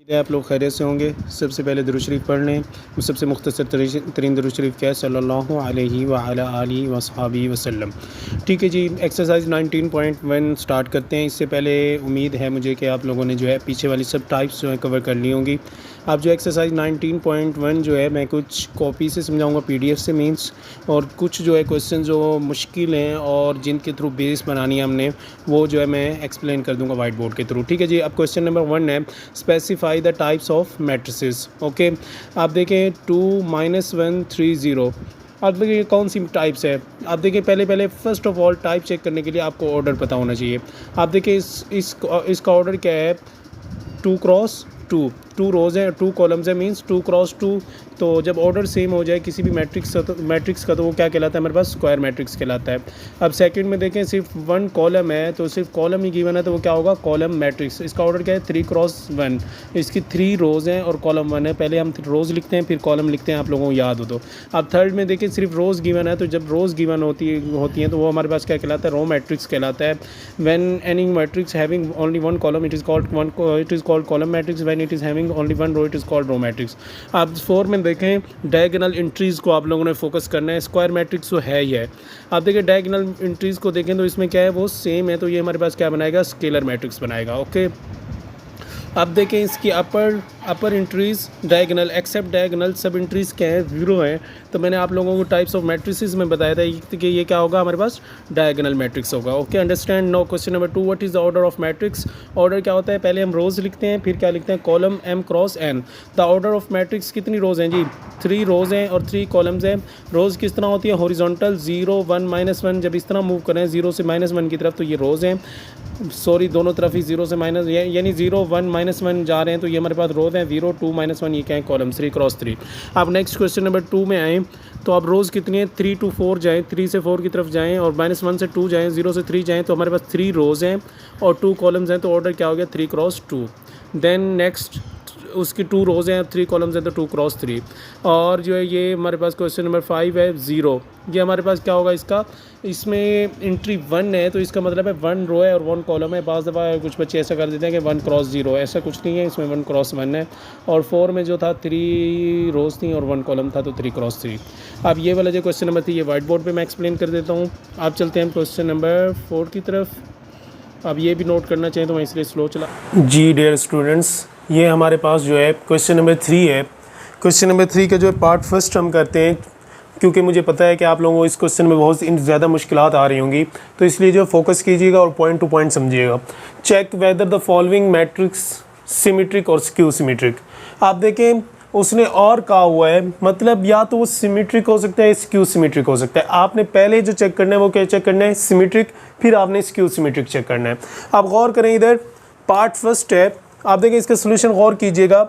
आप लोग खैरियत से होंगे। सबसे पहले दुरूद शरीफ पढ़ लें। सबसे मुख्तसर तरीन दुरूद शरीफ क्या है, सल्लल्लाहु अलैहि व अला आलिहि व अस्हाबिहि वसल्लम। ठीक है जी, एक्सरसाइज 19.1 स्टार्ट करते हैं। इससे पहले उम्मीद है मुझे कि आप लोगों ने जो है पीछे वाली सब टाइप्स जो है कवर कर ली होंगी। अब जो एक्सरसाइज 19.1 जो है मैं कुछ कॉपी से समझाऊंगा, PDF से मीन्स, और कुछ जो है क्वेश्चन जो मुश्किल हैं और जिनके थ्रू बेस बनानी है हमने, वो जो है मैं एक्सप्लेन कर दूंगा वाइट बोर्ड के थ्रू। ठीक है जी। अब क्वेश्चन नंबर 1 है, specify the types of matrices. Okay, आप देखें 2 -1 3 0। आप देखिए कौन सी टाइप्स है। आप देखिए पहले first of all type check करने के लिए आपको ऑर्डर पता होना चाहिए। आप देखिए इसका ऑर्डर क्या है, 2 क्रॉस 2, 2 रोज़ हैं, 2 कॉलम्स हैं, मींस 2 क्रॉस 2। तो जब ऑर्डर सेम हो जाए किसी भी मैट्रिक्स का तो वो क्या कहलाता है, हमारे पास स्क्वायर मैट्रिक्स कहलाता है। अब सेकंड में देखें सिर्फ 1 कॉलम है, तो सिर्फ कॉलम ही गिवन है, तो वो क्या होगा, कॉलम मैट्रिक्स। इसका ऑर्डर क्या है, 3 क्रॉस 1। इसकी 3 रोज़ हैं और कॉलम 1 है। पहले हम रोज़ लिखते हैं फिर कॉलम लिखते हैं, आप लोगों को याद हो तो। अब थर्ड में देखें सिर्फ रोज़ गिवन है, तो जब रोज़ गिवन होती हैं तो वो हमारे पास क्या कहलाता है, रो मैट्रिक्स कहलाता है। When any matrix having only 1 column it is called column matrix. When it is having only 1 row it is called row matrix. अब 4 में देखें डायगोनल एंट्रीज़ को आप लोगों ने फोकस करना है। स्क्वायर मैट्रिक्स तो है ही है। आप देखिए डायगोनल एंट्रीज़ को देखें तो इसमें क्या है, वो सेम है, तो ये हमारे पास क्या बनाएगा, स्केलर मैट्रिक्स बनाएगा। ओके, अब देखें इसकी अपर एंट्रीज़ डायगोनल एक्सेप्ट डायगोनल सब एंट्रीज़ क्या है, 0 है। तो मैंने आप लोगों को टाइप्स ऑफ मैट्रिसेस में बताया था कि ये क्या होगा, हमारे पास डायगोनल मैट्रिक्स होगा। Okay, understand. No question number 2, what is the order of matrix. Order क्या होता है, पहले हम रोज़ लिखते हैं फिर क्या लिखते हैं, column m cross n। The order of matrix कितनी रोज़ हैं जी, 3 रोज़ हैं और 3 कॉलम्स हैं। रोज़ किस तरह होती है, हॉरिजॉन्टल, 0 1 -1। जब इस तरह मूव करें 0 से -1 की तरफ तो ये रोज़ हैं, सॉरी दोनों तरफ ही 0 से माइनस, यानी 0 1 -1 जा रहे हैं, तो ये हमारे पास रोज़ हैं। 0 2 -1 ये क्या है, कॉलम। 3 क्रॉस 3। आप नेक्स्ट क्वेश्चन नंबर 2 में आएँ तो आप रोज़ कितनी है, 3 to 4 जाएँ, 3 से 4 की तरफ जाएँ और -1 से 2 जाएँ, 0 से 3 जाएँ, तो हमारे पास 3 रोज़ हैं और 2 कॉलम्स हैं, तो ऑर्डर क्या हो गया, 3 क्रॉस 2। देन नेक्स्ट उसकी 2 रोज़ हैं, 3 कॉलम्स हैं, तो 2 क्रॉस 3। और जो है ये हमारे पास क्वेश्चन नंबर 5 है, 0। ये हमारे पास क्या होगा, इसमें एंट्री 1 है, तो इसका मतलब है 1 रो है और 1 कॉलम है। बाज़ दफ़ा कुछ बच्चे ऐसा कर देते हैं कि 1 क्रॉस 0, ऐसा कुछ नहीं है, इसमें 1 क्रॉस 1 है। और 4 में जो था 3 रोज़ थी और 1 कॉलम था, तो 3 क्रॉस 3। अब ये वाला जो क्वेश्चन नंबर थी ये वाइट बोर्ड पर मैं एक्सप्लेन कर देता हूँ। आप चलते हैं क्वेश्चन नंबर 4 की तरफ। अब ये भी नोट करना चाहिए तो मैं इसलिए स्लो चला। जी डियर स्टूडेंट्स, ये हमारे पास जो है क्वेश्चन नंबर 3 है। क्वेश्चन नंबर 3 का जो है पार्ट फर्स्ट हम करते हैं, क्योंकि मुझे पता है कि आप लोगों को इस क्वेश्चन में बहुत ज़्यादा मुश्किलात आ रही होंगी, तो इसलिए जो फोकस कीजिएगा और पॉइंट टू पॉइंट समझिएगा। Check whether the following matrix symmetric और स्क्यू सिमेट्रिक। आप देखें उसने और कहा हुआ है, मतलब या तो वो सिमेट्रिक हो सकता है, स्क्यू सिमेट्रिक हो सकता है। आपने पहले जो चेक करना है वो क्या चेक करना है, सिमेट्रिक, फिर आपने स्क्यू सिमेट्रिक चेक करना है। आप गौर करें, इधर पार्ट फर्स्ट है, आप देखें इसका सोल्यूशन गौर कीजिएगा।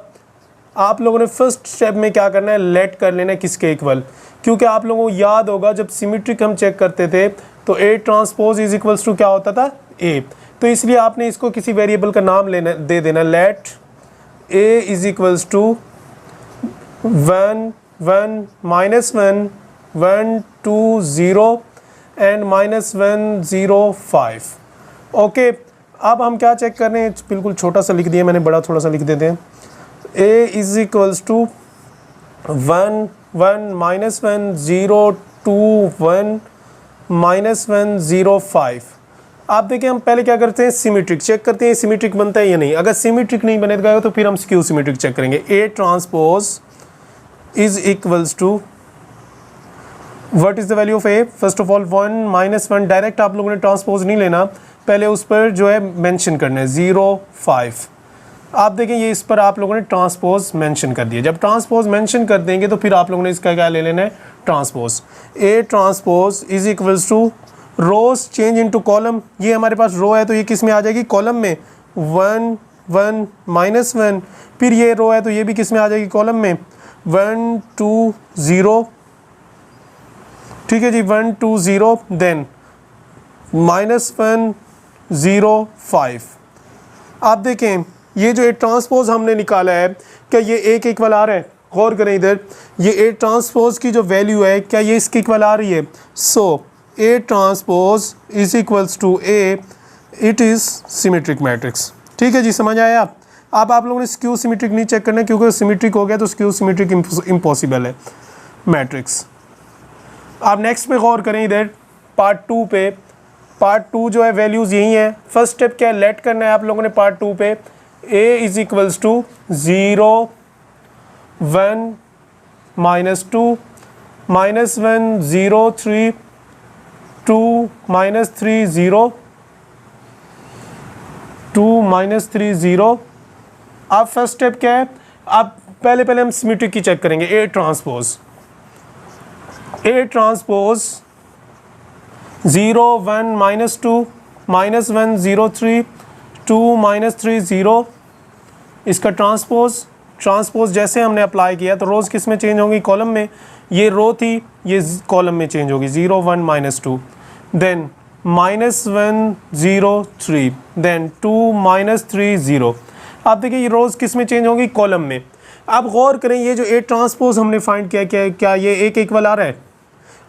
आप लोगों ने फर्स्ट स्टेप में क्या करना है, लेट कर लेना है किसके इक्वल, क्योंकि आप लोगों को याद होगा जब सिमेट्रिक हम चेक करते थे तो A transpose is equals to क्या होता था, A। तो इसलिए आपने इसको किसी वेरिएबल का नाम दे देना, let A is equals to 1 1 -1 1 2 0 and -1 0 5। Okay, अब हम क्या चेक कर रहे हैं, बिल्कुल छोटा सा लिख दिया मैंने, बड़ा थोड़ा सा लिख देते हैं। A is equals to 1 1 -1 0 2 1 -1 0 5। आप देखें हम पहले क्या करते हैं, सिमेट्रिक चेक करते हैं, सिमेट्रिक बनता है या नहीं। अगर सिमेट्रिक नहीं बनेगा तो फिर हम स्क्यू सिमेट्रिक चेक करेंगे। A transpose is equals to, what is the value of A, first of all 1 -1, direct आप लोगों ने ट्रांसपोज नहीं लेना, पहले उस पर जो है मेंशन करना है 0 5। आप देखें ये इस पर आप लोगों ने ट्रांसपोज मेंशन कर दिया। जब ट्रांसपोज मेंशन कर देंगे तो फिर आप लोगों ने इसका क्या ले लेना है, transpose. A transpose is equals to rows change into column. ये हमारे पास रो है तो ये किस में आ जाएगी, कॉलम में, 1 1 -1। फिर ये रो है तो ये भी किस में आ जाएगी, कॉलम में, 1 2 0। ठीक है जी, 1 2 0, देन -1 0 5। आप देखें ये जो A ट्रांसपोज हमने निकाला है, क्या ये A के इक्वल आ रहा है, गौर करें इधर, ये A ट्रांसपोज की जो वैल्यू है क्या ये इसके इक्वल आ रही है। So A transpose is equals to A, it is symmetric matrix. ठीक है जी, समझ आया। अब आप लोगों ने स्क्यू सिमेट्रिक नहीं चेक करना क्योंकि सिमेट्रिक हो गया तो स्क्यू सिमेट्रिक इम्पॉसिबल है मैट्रिक्स। आप नेक्स्ट पे गौर करें इधर पार्ट 2 पे। पार्ट 2 जो है वैल्यूज़ यही है। फर्स्ट स्टेप क्या है, लेट करना है आप लोगों ने पार्ट 2 पे a इज इक्वल्स टू 0 1 -2 -1 0 3 2 -3 0 2 -3 0। अब फर्स्ट स्टेप क्या है, अब पहले हम सिमेट्रिक की चेक करेंगे। A transpose 0 1 -2 -1 0 3 2 -3 0। इसका ट्रांसपोज जैसे हमने अप्लाई किया तो रोज़ किस में चेंज होंगी, कॉलम में। ये रो थी, ये कॉलम में चेंज होगी 0 1 -2 देन -1 0 3 देन 2 -3 0। आप देखिए ये रोज़ किस में चेंज होंगी, कॉलम में। अब गौर करें ये जो A ट्रांसपोज हमने फाइंड किया क्या ये एक इक्वल आ रहा है।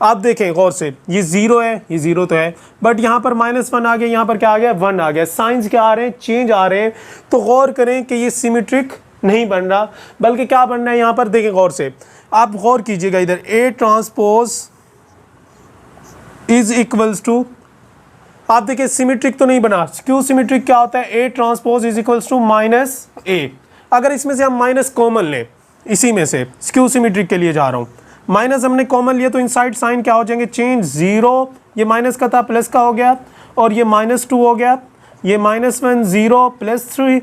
आप देखें गौर से, ये 0 है, ये 0 तो है, बट यहाँ पर -1 आ गया, यहाँ पर क्या आ गया 1 आ गया। साइंस क्या आ रहे हैं, चेंज आ रहे हैं। तो गौर करें कि ये सिमेट्रिक नहीं बन रहा, बल्कि क्या बन रहा है यहाँ पर, देखें गौर से, आप गौर कीजिएगा इधर A transpose is equals to, आप देखिए सिमेट्रिक तो नहीं बना। स्क्यू सिमेट्रिक क्या होता है, A transpose is equals to -A। अगर इसमें से हम माइनस कॉमन लें, इसी में से स्क्यू सिमेट्रिक के लिए जा रहा हूँ, माइनस हमने कॉमन लिया तो इनसाइड साइन क्या हो जाएंगे, चेंज 0, ये माइनस का था प्लस का हो गया, और ये -2 हो गया, ये -1 0 +3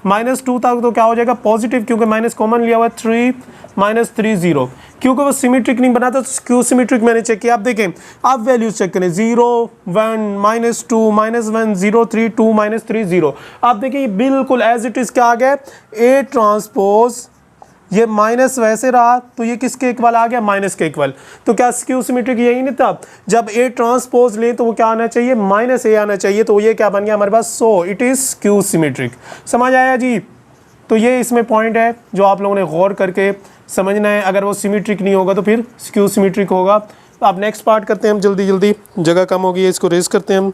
-2 था तो क्या हो जाएगा पॉजिटिव, क्योंकि माइनस कॉमन लिया हुआ 3 -3 0। क्योंकि वो सिमेट्रिक नहीं बना था तो स्क्यू सिमेट्रिक मैंने चेक किया। आप देखें, आप वैल्यूज चेक करें 0 1 -2 -1 0 3 2 -3 0। आप देखिए ये बिल्कुल एज इट इज क्या आ गया, A ट्रांसपोज, ये माइनस वैसे रहा तो ये किसके इक्वल आ गया, माइनस के इक्वल। तो क्या स्क्यू सिमेट्रिक यही नहीं था, जब A ट्रांसपोज ले तो वो क्या आना चाहिए, -A आना चाहिए। तो ये क्या बन गया हमारे पास, so it is skew symmetric. समझ आया जी। तो ये इसमें पॉइंट है जो आप लोगों ने गौर करके समझना है। अगर वो सिमेट्रिक नहीं होगा तो फिर स्क्यू सिमेट्रिक होगा। तो आप नेक्स्ट पार्ट करते हैं हम जल्दी, जगह कम होगी है, इसको रेज करते हैं हम।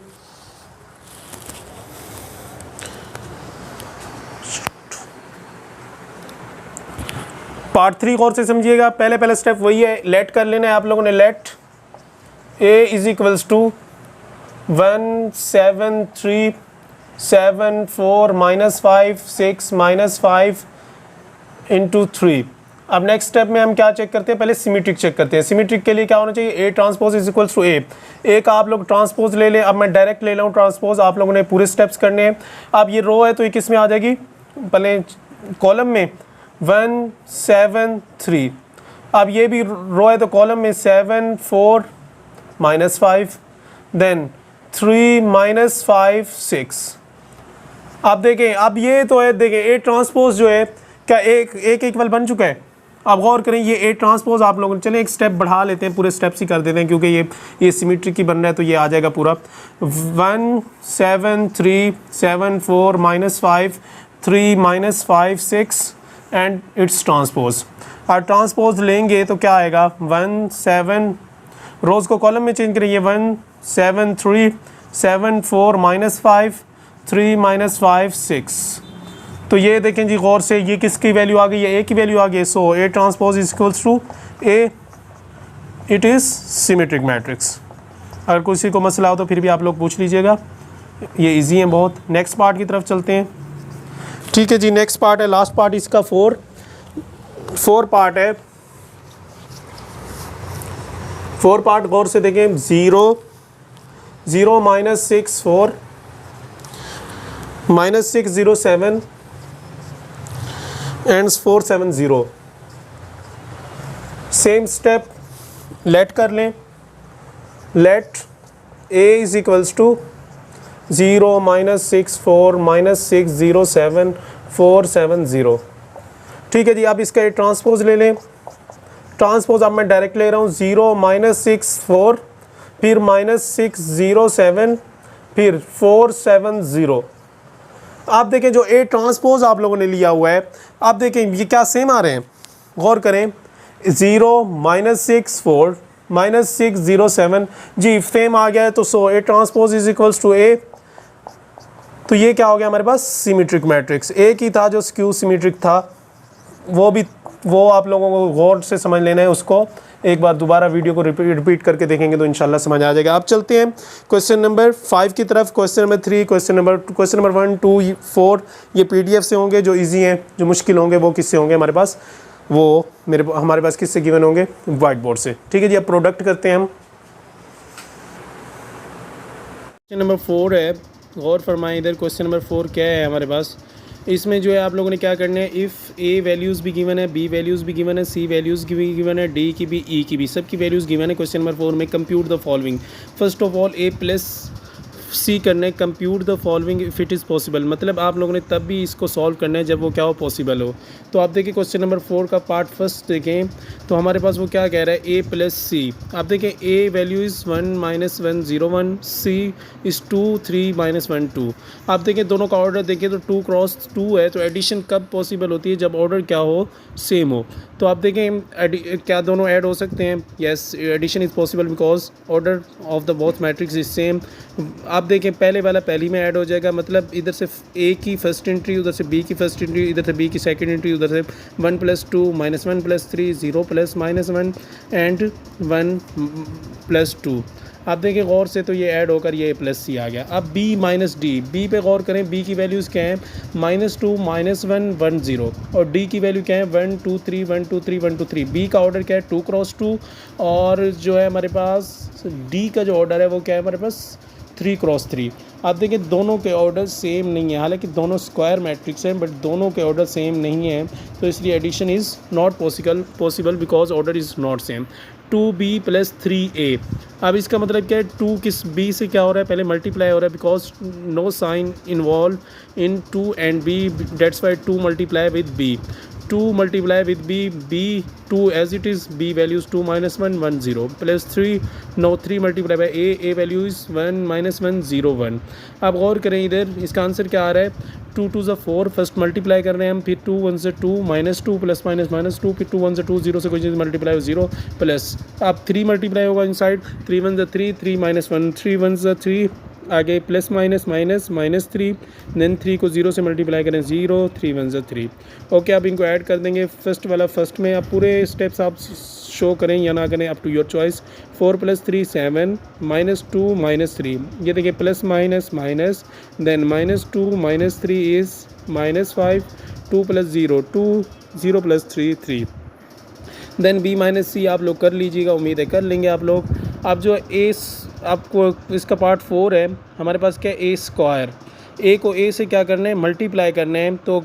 पार्ट 3 गौर से समझिएगा। पहले स्टेप वही है, लेट कर लेना है आप लोगों ने। Let A is equals to 1 7 3 7 4 -5 6 -5 into 3। अब नेक्स्ट स्टेप में हम क्या चेक करते हैं, पहले सिमेट्रिक चेक करते हैं। सिमेट्रिक के लिए क्या होना चाहिए, A transpose is equals to A का आप लोग ट्रांसपोज ले लें। अब मैं डायरेक्ट ले लूँ ट्रांसपोज, आप लोगों ने पूरे स्टेप्स करने हैं। अब ये रो है तो ये किस में आ जाएगी, पहले कॉलम में 1 7 3। अब ये भी रो है तो कॉलम में 7 4 -5 देन 3 -5 6। आप देखें, अब ये तो है, देखें A ट्रांसपोज जो है क्या एक इक्वल बन चुका है। अब गौर करें ये A ट्रांसपोज आप लोगों ने, चलें एक स्टेप बढ़ा लेते हैं, पूरे स्टेप्स ही कर देते हैं क्योंकि ये सिमेट्रिक ही बन रहा है तो ये आ जाएगा पूरा। 1 7 3 7 4 -5 3 -5 6 एंड इट्स ट्रांसपोज। और ट्रांसपोज लेंगे तो क्या आएगा 1 7, रोज़ को कॉलम में चेंज करिए, 1 7 3 7 4 -5 3 -5 6। तो ये देखें जी गौर से, ये किसकी वैल्यू आ गई है, A की वैल्यू आ गई। So A transpose is equals to A, it is symmetric matrix. अगर किसी को मसला हो तो फिर भी आप लोग पूछ लीजिएगा, ये इजी है बहुत। नेक्स्ट पार्ट की तरफ चलते हैं। ठीक है जी, नेक्स्ट पार्ट है, लास्ट पार्ट इसका 4 पार्ट है। 4 पार्ट गौर से देखें, 0 0 -6 4 -6 0 7 एंड 4 7 0। सेम स्टेप लेट कर लें। Let A is equals to 0 -6 4 -6 0 7 4 7 0। ठीक है जी, आप इसका ट्रांसपोज ले लें। ट्रांसपोज अब मैं डायरेक्ट ले रहा हूँ, 0 -6 4 फिर -6 0 7 फिर 4 7 0। आप देखें जो A ट्रांसपोज आप लोगों ने लिया हुआ है, आप देखें ये क्या सेम आ रहे हैं, गौर करें। 0 -6 4 -6 0 7 जी सेम आ गया है। तो so A transpose is equals to A तो ये क्या हो गया हमारे पास, सिमेट्रिक मैट्रिक्स। एक ही था जो स्क्यू सिमेट्रिक था, वो आप लोगों को गौर से समझ लेना है, उसको एक बार दोबारा वीडियो को रिपीट करके देखेंगे तो इंशाल्लाह समझ आ जाएगा। अब चलते हैं क्वेश्चन नंबर 5 की तरफ। क्वेश्चन नंबर 3, क्वेश्चन नंबर 1, 2, 4 ये PDF से होंगे जो इजी हैं। जो मुश्किल होंगे वो किससे होंगे हमारे पास, वो हमारे पास किससे गिवन होंगे, व्हाइट बोर्ड से। ठीक है जी, अब प्रोडक्ट करते हैं हम। क्वेश्चन नंबर 4 है, गौर फरमाएं इधर। क्वेश्चन नंबर 4 क्या है हमारे पास, इसमें जो है आप लोगों ने क्या करना है, इफ़ ए वैल्यूज़ भी गिवन है, बी वैल्यूज़ भी गिवन है, सी वैल्यूज़ भी गिवन है, डी की भी, ई की भी, सब की वैल्यूज़ गिवन है। क्वेश्चन नंबर 4 में compute the following. First of all A plus C करना है, compute the following if it is possible, मतलब आप लोगों ने तब भी इसको सॉल्व करना है जब वो क्या हो, पॉसिबल हो। तो आप देखिए क्वेश्चन नंबर 4 का पार्ट फर्स्ट देखें तो हमारे पास वो क्या कह रहा है, ए प्लस सी। आप देखें ए वैल्यू इज़ 1 -1 0 1, सी इज़ 2 3 -1 2। आप देखें दोनों का ऑर्डर देखें तो 2 क्रॉस 2 है, तो एडिशन कब पॉसिबल होती है, जब ऑर्डर क्या हो, सेम हो। तो आप देखें क्या दोनों ऐड हो सकते हैं, yes addition is possible because order of the both matrix is same. आप देखें पहले वाला पहली में ऐड हो जाएगा, मतलब इधर से ए की फर्स्ट एंट्री, उधर से बी की फर्स्ट एंट्री, इधर से बी की सेकंड एंट्री, उधर से 1 + 2 -1 + 3 0 + -1 एंड 1 + 2। आप देखें गौर से तो ये ऐड होकर ये प्लस सी आ गया। अब बी माइनस डी, बी पे गौर करें, बी की वैल्यूज़ क्या हैं, -2 -1 1 0, और डी की वैल्यू क्या है 1 2 3 1 2 3 1 2 3। बी का ऑर्डर क्या है 2 क्रॉस 2, और जो है हमारे पास डी का जो ऑर्डर है वो क्या है हमारे पास 3 क्रॉस 3। आप देखिए दोनों के ऑर्डर सेम नहीं है, हालांकि दोनों स्क्वायर मैट्रिक्स हैं बट दोनों के ऑर्डर सेम नहीं है, तो इसलिए addition is not possible because order is not same. 2b + 3a, अब इसका मतलब क्या है, 2 किस b से क्या हो रहा है, पहले मल्टीप्लाई हो रहा है because no sign involve in 2 and b, that's why 2 multiply with b, 2 multiply with b 2 as it is, b values 2 -1 1 0 plus 3, now 3 multiply by a value is 1 -1 0 1। अब गौर करें इधर इसका आंसर क्या आ रहा है, 2 2 ज़ा 4, फर्स्ट मल्टीप्लाई कर रहे हैं हम, फिर 2 1 से 2 -2 + -2, फिर 2 1 से 2 0 से कोई चीज़ मल्टीप्लाई हो 0 प्लस, अब 3 मल्टीप्लाई होगा इनसाइड, 3 1 ज़ा 3 3 -1 3 1 ज़ा 3, आगे प्लस माइनस माइनस -3, देन 3 को 0 से मल्टीप्लाई करें 0 3 1 ज़ा 3। ओके, अब इनको ऐड कर देंगे फर्स्ट वाला फर्स्ट में। अब पूरे स्टेप्स आप शो करें या ना करें, अप टू योर चॉइस। 4 + 3 7 -2 -3, ये देखिए plus minus minus, then -2 -3 is -5, 2 + 0 2, 0 + 3 3, then b - c आप लोग कर लीजिएगा, उम्मीद है कर लेंगे आप लोग। अब जो ए आपको इसका पार्ट 4 है हमारे पास, क्या ए स्क्वायर, ए को ए से क्या करना है, मल्टीप्लाई करना है। तो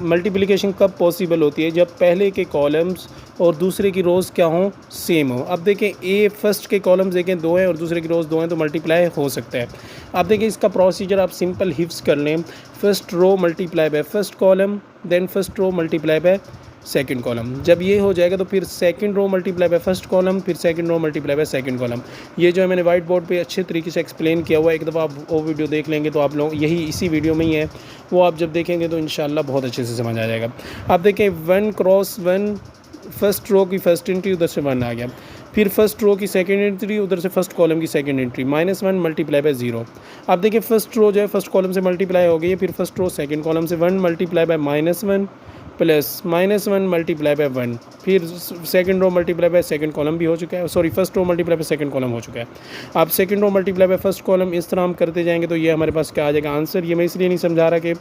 मल्टीप्लिकेशन कब पॉसिबल होती है, जब पहले के कॉलम्स और दूसरे की रोज़ क्या हों, सेम हो। अब देखें ए फर्स्ट के कॉलम्स देखें 2 हैं और दूसरे की रोज़ 2 हैं, तो मल्टीप्लाई हो सकता है। अब देखें इसका प्रोसीजर आप सिंपल हिफ्स कर लें, first row multiply by first column, then first row multiply by second column. जब ये हो जाएगा तो फिर second row multiply by first column, फिर second row multiply by second column. ये जो है मैंने वाइट बोर्ड पे अच्छे तरीके से एक्सप्लेन किया हुआ है, एक दफ़ा आप वो वीडियो देख लेंगे तो आप लोग यही इसी वीडियो में ही है, वो आप जब देखेंगे तो इंशाल्लाह बहुत अच्छे से समझ आ जाएगा। आप देखें 1 क्रॉस 1, फर्स्ट रो की फर्स्ट एंट्री उधर से 1 आ गया, फिर फर्स्ट रो की सेकंड एंट्री उधर से फर्स्ट कॉलम की सेकंड एंट्री, -1 मल्टीप्लाई बाय 0। आप देखिए फर्स्ट रो जो है फर्स्ट कॉलम से मल्टीप्लाई हो गई है, फिर फर्स्ट रो सेकंड कॉलम से 1 multiply by -1 plus -1 multiply by 1, फिर second row multiply by second column भी हो चुका है, sorry first row multiply by second column हो चुका है। आप second row multiply by first column इस तरह हम करते जाएंगे तो ये हमारे पास क्या आ जाएगा आंसर। ये मैं इसलिए नहीं समझा रहा कि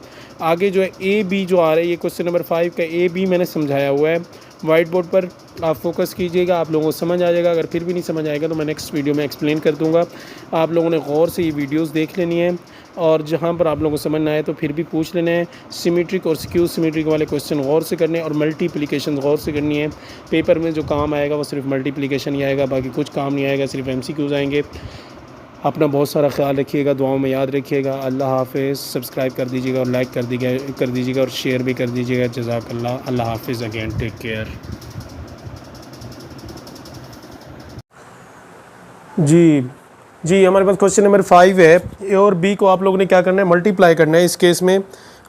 आगे जो है ए बी जो आ रहा है, ये क्वेश्चन नंबर 5 का ए बी मैंने समझाया हुआ है वाइट बोर्ड पर, आप फोकस कीजिएगा, आप लोगों को समझ आ जाएगा। अगर फिर भी नहीं समझ आएगा तो मैं नेक्स्ट वीडियो में एक्सप्लेन कर दूँगा। आप लोगों ने गौर से ये वीडियोज़ देख लेनी है, और जहाँ पर आप लोगों को समझ ना आए तो फिर भी पूछ लेना है। सिमेट्रिक और स्क्यू सिमेट्रिक वाले क्वेश्चन गौर से करने हैं, और मल्टीप्लिकेशन गौर से करनी है। पेपर में जो काम आएगा वो सिर्फ मल्टीप्लिकेशन ही आएगा, बाकी कुछ काम नहीं आएगा, सिर्फ MCQs आएंगे। अपना बहुत सारा ख्याल रखिएगा, दुआओं में याद रखिएगा। अल्लाह हाफिज़। सब्सक्राइब कर दीजिएगा और लाइक कर दीजिएगा और शेयर भी कर दीजिएगा। जज़ाकल्लाह। अल्लाह हाफिज़। Again take care. जी हमारे पास क्वेश्चन नंबर 5 है। ए और बी को आप लोगों ने क्या करना है, मल्टीप्लाई करना है। इस केस में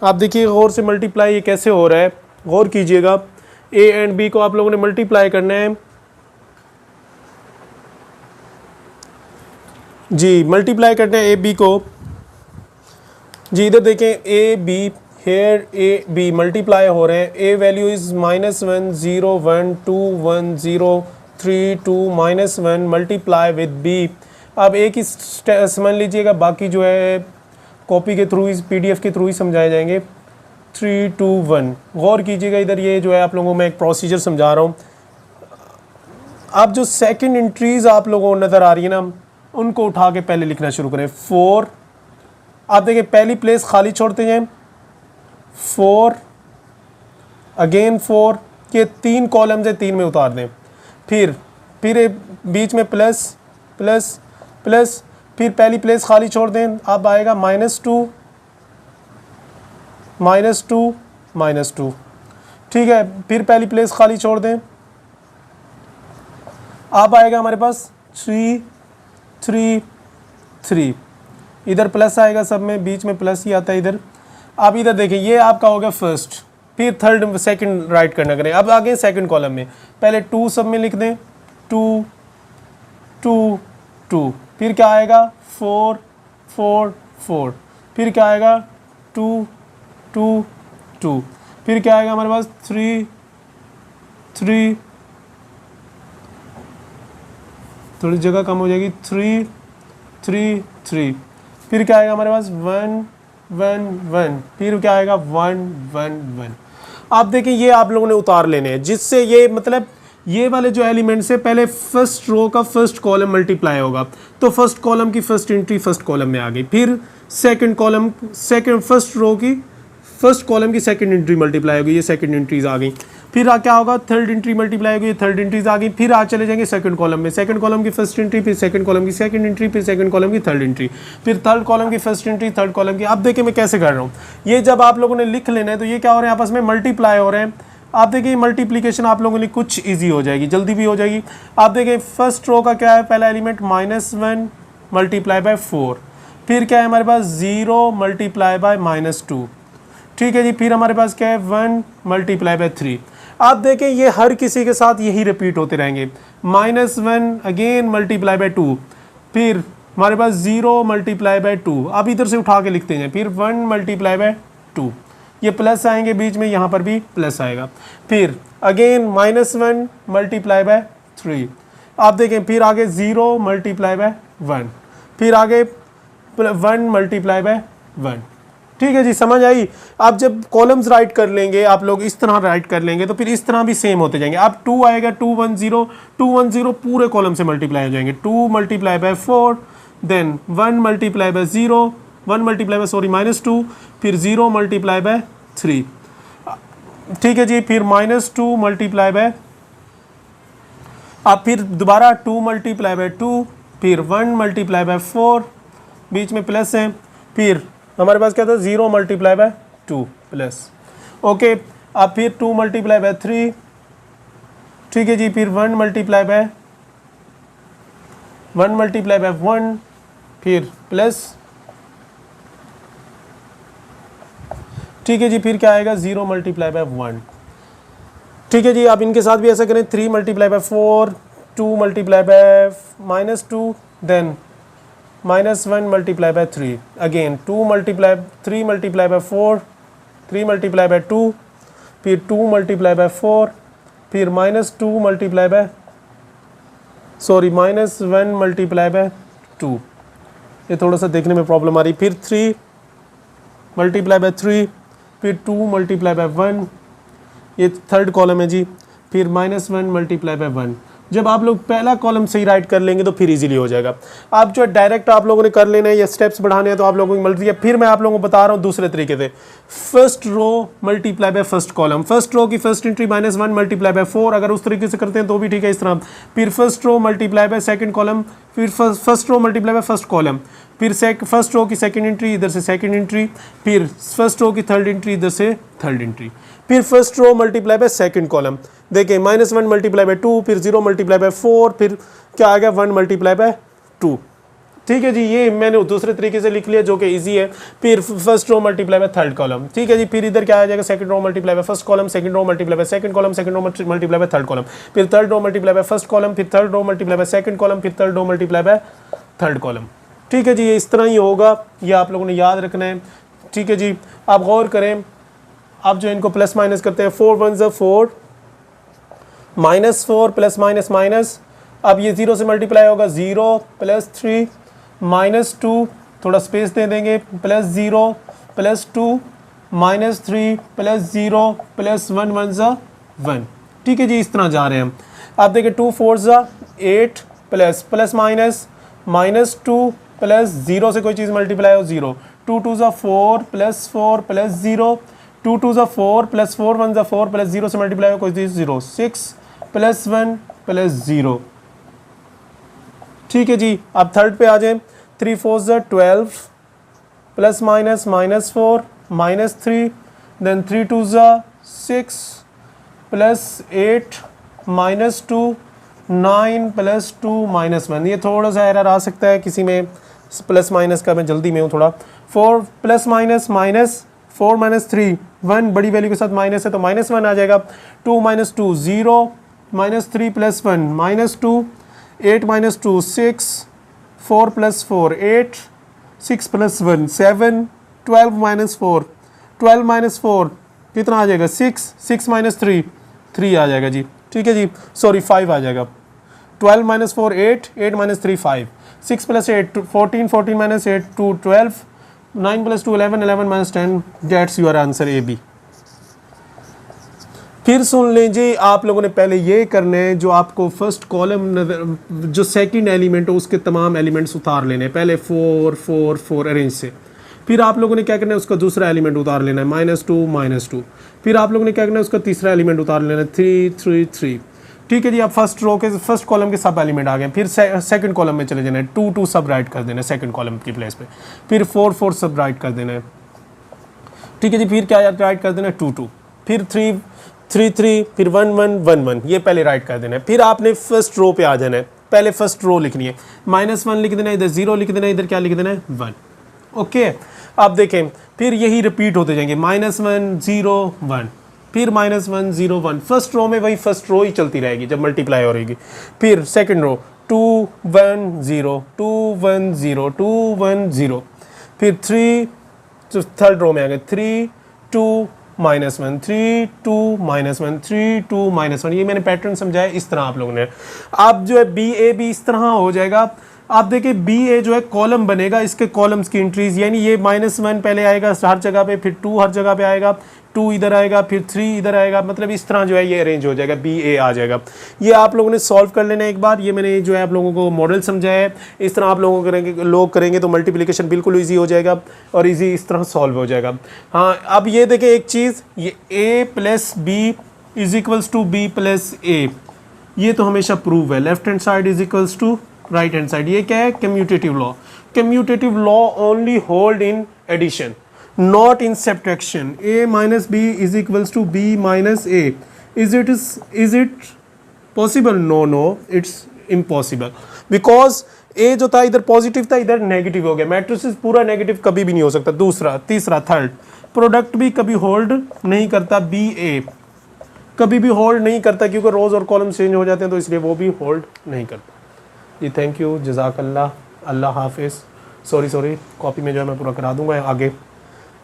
आप देखिए गौर से मल्टीप्लाई ये कैसे हो रहा है, गौर कीजिएगा। ए एंड बी को आप लोगों ने मल्टीप्लाई करना है। जी मल्टीप्लाई करना है ए बी को। जी इधर देखें A B, here A B multiply हो रहे हैं। A value is -1 0 1 2 1 0 3 2 -1 multiply with B. अब एक ही समझ लीजिएगा, बाकी जो है कॉपी के थ्रू ही, PDF के थ्रू ही समझाए जाएंगे। 3 2 1 गौर कीजिएगा इधर, ये जो है आप लोगों को मैं एक प्रोसीजर समझा रहा हूँ। आप जो सेकंड एंट्रीज आप लोगों को नज़र आ रही है ना, उनको उठा के पहले लिखना शुरू करें। 4, आप देखिए पहली प्लेस खाली छोड़ते जाएं, 4 अगेन 4 के 3 कॉलम से 3 में उतार दें। फिर बीच में प्लस प्लस प्लस, फिर पहली प्लेस खाली छोड़ दें। अब आएगा -2 -2 -2, ठीक है। फिर पहली प्लेस खाली छोड़ दें। अब आएगा हमारे पास 3 3 3, इधर प्लस आएगा, सब में बीच में प्लस ही आता है इधर। अब इधर देखिए ये आपका हो गया फर्स्ट, फिर थर्ड सेकंड राइट करना करें। अब आगे सेकंड कॉलम में पहले 2 सब में लिख दें, 2 2 2, फिर क्या आएगा 4 4 4, फिर क्या आएगा 2 2 2, फिर क्या आएगा हमारे पास 3 3, थोड़ी जगह कम हो जाएगी, 3 3 3, फिर क्या आएगा हमारे पास 1 1 1, फिर क्या आएगा 1 1 1। आप देखिए ये आप लोगों ने उतार लेने हैं, जिससे ये मतलब ये वाले जो एलिमेंट से पहले फर्स्ट रो का फर्स्ट कॉलम मल्टीप्लाई होगा, तो फर्स्ट कॉलम की फर्स्ट एंट्री फर्स्ट कॉलम में आ गई। फिर सेकंड कॉलम फर्स्ट रो की फर्स्ट कॉलम की सेकंड एंट्री मल्टीप्लाई होगी, ये सेकंड एंट्रीज आ गई। फिर क्या होगा, थर्ड एंट्री मल्टीप्लाई होगी, थर्ड एंट्रीज आ गई। फिर चले जाएंगे सेकंड कॉलम में, सेकंड कॉलम की फर्स्ट एंट्री, फिर सेकंड कॉलम की सेकंड एंट्री, फिर सेकंड कॉलम की थर्ड एंट्री, फिर थर्ड कॉलम की फर्स्ट एंट्री, थर्ड कॉलम की। अब देखिए मैं कैसे कर रहा हूँ, ये जब आप लोगों ने लिख लेना है तो ये क्या हो रहे हैं, आपस में मल्टीप्लाई हो रहे हैं। आप देखिए मल्टीप्लीकेशन आप लोगों के लिए कुछ ईजी हो जाएगी, जल्दी भी हो जाएगी। आप देखिए फर्स्ट रो का क्या है, पहला एलिमेंट -1 मल्टीप्लाई बाय 4, फिर क्या है हमारे पास 0 मल्टीप्लाई बाय -2, ठीक है जी। फिर हमारे पास क्या है 1 मल्टीप्लाई बाय 3। आप देखें ये हर किसी के साथ यही रिपीट होते रहेंगे। -1 अगेन मल्टीप्लाई बाय 2, फिर हमारे पास 0 मल्टीप्लाई बाय 2, अब इधर से उठा के लिखते हैं, फिर 1 मल्टीप्लाई बाय 2, ये प्लस आएंगे बीच में, यहाँ पर भी प्लस आएगा। फिर अगेन -1 मल्टीप्लाई बाय 3, आप देखें फिर आगे 0 मल्टीप्लाई बाय 1, फिर आगे 1 मल्टीप्लाई बाय 1, ठीक है जी, समझ आई। आप जब कॉलम्स राइट कर लेंगे, आप लोग इस तरह राइट कर लेंगे तो फिर इस तरह भी सेम होते जाएंगे। अब 2 आएगा 2 1 0 2 1 0 पूरे कॉलम से मल्टीप्लाई हो जाएंगे। 2 multiply by 4, then 1 multiply by 0 1 multiply by sorry -2, फिर 0 मल्टीप्लाई बाय 3, ठीक है जी। फिर -2 मल्टीप्लाई बाय, अब फिर दोबारा 2 मल्टीप्लाई बाय 2, फिर 1 मल्टीप्लाई बाय 4, बीच में प्लस है, फिर हमारे पास क्या था 0 मल्टीप्लाई बाय 2 प्लस, ओके। अब फिर 2 मल्टीप्लाई बाय 3, ठीक है जी। फिर 1 मल्टीप्लाई बाय 1, फिर प्लस, ठीक है जी। फिर क्या आएगा 0 मल्टीप्लाई बाय 1, ठीक है जी। आप इनके साथ भी ऐसा करें, 3 multiply by 4, 2 multiply by -2, then -1 multiply by 3, again 3 multiply by 4, 3 multiply by 2, फिर 2 मल्टीप्लाई बाय 4, फिर -2 मल्टीप्लाई बाय -1 मल्टीप्लाई बाय 2, ये थोड़ा सा देखने में प्रॉब्लम आ रही। फिर 3 मल्टीप्लाई बाय 3, फिर 2 मल्टीप्लाई बाय 1, ये थर्ड कॉलम है जी। फिर -1 मल्टीप्लाई बाय 1। जब आप लोग पहला कॉलम सही राइट कर लेंगे तो फिर इजीली हो जाएगा। आप जो डायरेक्ट आप लोगों ने कर लेना है या स्टेप्स बढ़ाने हैं तो आप लोगों को मिल रही है। फिर मैं आप लोगों को बता रहा हूँ दूसरे तरीके से, first row multiply by first column, first row की फर्स्ट एंट्री -1 मल्टीप्लाई बाय 4, अगर उस तरीके से करते हैं तो भी ठीक है इस तरह। फिर first row multiply by second column, फिर first row multiply by first column, फिर फर्स्ट रो की सेकंड एंट्री इधर से सेकंड एंट्री, फिर फर्स्ट रो की थर्ड एंट्री इधर से थर्ड एंट्री, फिर first row multiply by second column, देखिए -1 मल्टीप्लाई बाय 2, फिर 0 मल्टीप्लाई बाय 4, फिर क्या आ गया 1 मल्टीप्लाई बाय 2, ठीक है जी। ये मैंने दूसरे तरीके से लिख लिया जो कि इजी है। फिर first row multiply by third column, ठीक है जी। फिर इधर क्या आ जाएगा second row multiply by first column, second row multiply by second column, second row multiply by third column, फिर third row multiply by first column, फिर third row multiply by second column, फिर third row multiply by third column, ठीक है जी। ये इस तरह ही होगा, ये आप लोगों ने याद रखना है। ठीक है जी, आप गौर करें, आप जो इनको प्लस माइनस करते हैं, 4 1 ज़ा 4, -4 प्लस माइनस माइनस, अब ये 0 से मल्टीप्लाई होगा, 0 प्लस 3 -2, थोड़ा स्पेस दे देंगे, +0 +2 -3 +0 +1 1 ज़ा 1। ठीक है जी, इस तरह जा रहे हैं हम। आप देखें 2 4 ज़ा 8 प्लस माइनस -2 प्लस 0 से कोई चीज़ मल्टीप्लाई हो 0, 2 2 ज़ा 4 +4 +0, 2 2 ज़ा 4 +4 1 ज़ा 4 +0 से मल्टीप्लाई हो कोई चीज़ 0, 6 +1 +0। ठीक है जी, अब थर्ड पे आ जाए, 3 4 ज़ा 12 प्लस माइनस -4 -3, देन 3 2 ज़ा 6 +8 -2 9 +2 -1। ये थोड़ा सा एरर आ सकता है किसी में प्लस माइनस का, मैं जल्दी में हूँ थोड़ा। 4 प्लस माइनस -4 -3 1, बड़ी वैल्यू के साथ माइनस है तो -1 आ जाएगा। 2 -2 0 -3 + 1 -2, 8 -2 6, 4 + 4 8, 6 + 1 7, 12 - 4 12 - 4 कितना आ जाएगा 6, 6 - 3 3 आ जाएगा जी। ठीक है जी, सॉरी 5 आ जाएगा। 12 - 4 8, 8 - 3 5, 6 + 8 14, 14 - 8 2 12, 9 + 2 11, 11 - 10, that's your answer A B. फिर सुन लीजिए, आप लोगों ने पहले ये करने हैं, जो आपको फर्स्ट कॉलम जो सेकंड एलिमेंट हो उसके तमाम एलिमेंट्स उतार लेने हैं, पहले 4 4 4 अरेंज से। फिर आप लोगों ने क्या करना है, उसका दूसरा एलिमेंट उतार लेना है, -2 -2। फिर आप लोगों ने क्या करना है, उसका तीसरा एलिमेंट उतार लेना है, 3 3 3। ठीक है जी, आप फर्स्ट रो के फर्स्ट कॉलम के सब एलिमेंट आ गए। फिर सेकंड कॉलम में चले जाना है, 2 2 सब राइट कर देना है सेकंड कॉलम की प्लेस पे। फिर 4 4 सब राइट कर देना है। ठीक है जी, फिर क्या राइट कर देना है, 2 2, फिर 3 3 3, फिर 1 1 1 1, ये पहले राइट कर देना है। फिर आपने फर्स्ट रो पे आ जाना है, पहले फर्स्ट रो लिखनी है, -1 लिख देना है, इधर 0 लिख देना है, इधर क्या लिख देना है 1। ओके, आप देखें फिर यही रिपीट होते जाएंगे, -1 0 1, फिर -1 0 1। फर्स्ट रो में वही फर्स्ट रो ही चलती रहेगी जब मल्टीप्लाई हो रहेगी। फिर सेकंड रो 2 1 0 2 1 0 2 1 0, फिर 3, थर्ड रो में आ गए 3 2 -1 3 2 -1 3 2 -1। ये मैंने पैटर्न समझाया इस तरह आप लोगों ने। अब जो है बी ए भी इस तरह हो जाएगा। आप देखिए बी ए जो है कॉलम बनेगा, इसके कॉलम्स की एंट्रीज, यानी ये -1 पहले आएगा हर जगह पे, फिर 2 हर जगह पे आएगा, 2 इधर आएगा, फिर 3 इधर आएगा, मतलब इस तरह जो है ये अरेंज हो जाएगा, बी ए आ जाएगा। ये आप लोगों ने सॉल्व कर लेना एक बार। ये मैंने जो है आप लोगों को मॉडल समझाया है, इस तरह आप लोगों को लोग करेंगे तो मल्टीप्लिकेशन बिल्कुल ईजी हो जाएगा और ईजी इस तरह सॉल्व हो जाएगा। हाँ, अब ये देखें एक चीज़, ये a + b = b + a, ये तो हमेशा प्रूव है। Left hand side = right hand side, ये क्या है, commutative law. Commutative law only hold in addition, not in subtraction। a - b = b - a, is it possible? No, it's impossible, because a जो था इधर पॉजिटिव था, इधर negative हो गया। मैट्रिक्स पूरा नेगेटिव कभी भी नहीं हो सकता। दूसरा, तीसरा, थर्ड, प्रोडक्ट भी कभी होल्ड नहीं करता, बी ए कभी भी होल्ड नहीं करता, क्योंकि रोज और कॉलम चेंज हो जाते हैं, तो इसलिए वो भी होल्ड नहीं करता जी। थैंक यू, जज़ाकल्लाह, अल्लाह हाफिज़। सॉरी, कॉपी में जो है मैं पूरा करा दूंगा आगे।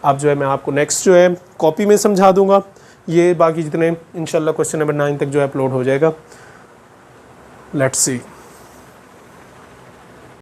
आप जो है मैं आपको नेक्स्ट जो है कॉपी में समझा दूंगा। ये बाकी जितने इंशाल्लाह क्वेश्चन नंबर 9 तक जो है अपलोड हो जाएगा। Let's see.